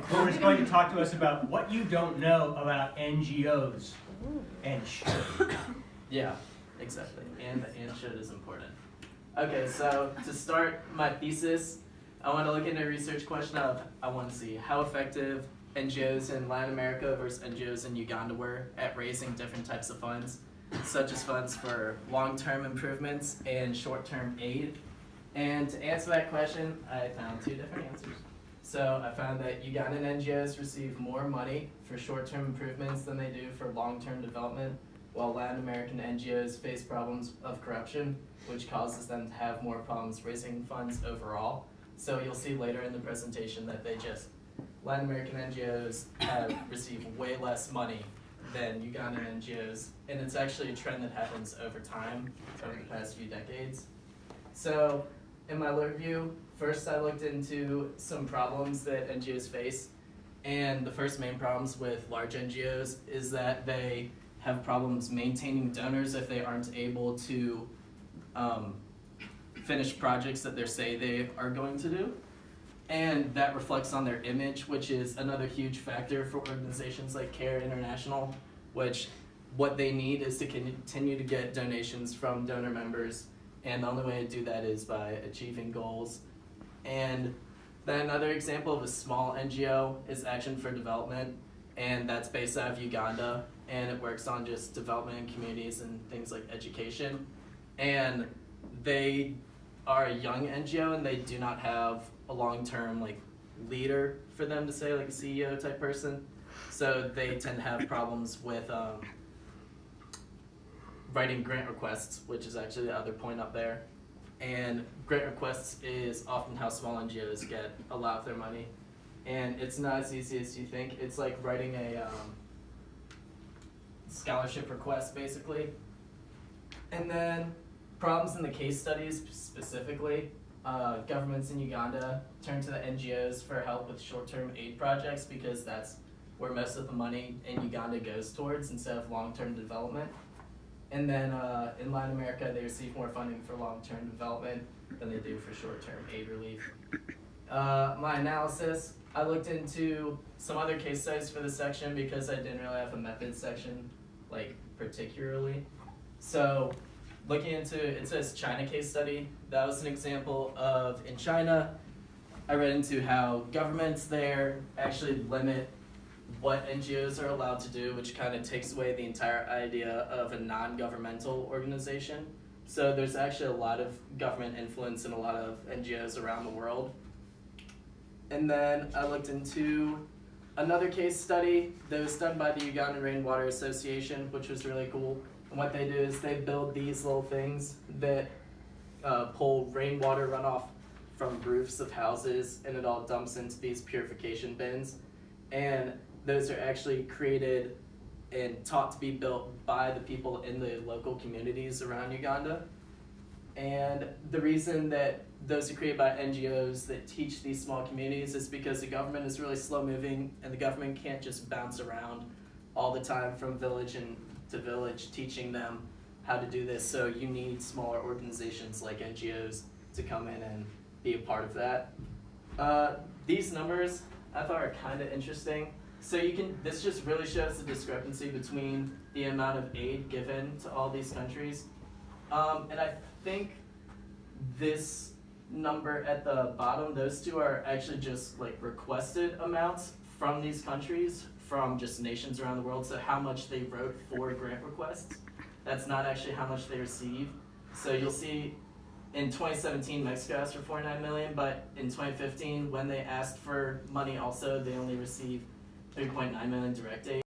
who is going to talk to us about what you don't know about NGOs and Yeah, exactly. And should is important. Okay, so to start my thesis, I want to look into a research question of, I want to see how effective NGOs in Latin America versus NGOs in Uganda were at raising different types of funds, such as funds for long-term improvements and short-term aid. And to answer that question, I found two different answers. So I found that Ugandan NGOs receive more money for short-term improvements than they do for long-term development, while Latin American NGOs face problems of corruption, which causes them to have more problems raising funds overall. So you'll see later in the presentation that Latin American NGOs have received way less money than Ugandan NGOs, and it's actually a trend that happens over time, over the past few decades. So in my overview, first I looked into some problems that NGOs face, and the first main problems with large NGOs is that they have problems maintaining donors if they aren't able to finish projects that they say they are going to do. And that reflects on their image, which is another huge factor for organizations like CARE International, which what they need is to continue to get donations from donor members, and the only way to do that is by achieving goals. And then another example of a small NGO is Action for Development, and that's based out of Uganda, and it works on just development in communities and things like education. And they are a young NGO, and they do not have a long-term leader for them to say, like a CEO type person. So they tend to have problems with writing grant requests, which is actually the other point up there. And grant requests is often how small NGOs get a lot of their money. And it's not as easy as you think. It's like writing a scholarship request, basically. And then problems in the case studies specifically. Governments in Uganda turn to the NGOs for help with short-term aid projects because that's where most of the money in Uganda goes towards instead of long-term development. And then in Latin America, they receive more funding for long-term development than they do for short-term aid relief. My analysis, I looked into some other case studies for this section because I didn't really have a method section, particularly. So looking into, it says China case study. That was an example of, in China, I read into how governments there actually limit what NGOs are allowed to do, which kind of takes away the entire idea of a non-governmental organization. So there's actually a lot of government influence in a lot of NGOs around the world. And then I looked into another case study that was done by the Ugandan Rainwater Association, which was really cool. And what they do is they build these little things that pull rainwater runoff from roofs of houses, and it all dumps into these purification bins. And those are actually created and taught to be built by the people in the local communities around Uganda. And the reason that those are created by NGOs that teach these small communities is because the government is really slow moving, and the government can't just bounce around all the time from village to village teaching them how to do this. So you need smaller organizations like NGOs to come in and be a part of that. These numbers I thought are kind of interesting. So this just really shows the discrepancy between the amount of aid given to all these countries. And I think this number at the bottom, those two are actually just requested amounts from these countries, from just nations around the world. So how much they wrote for grant requests. That's not actually how much they receive. So you'll see in 2017, Mexico asked for 49 million, but in 2015, when they asked for money also, they only received 3.9 million direct aid.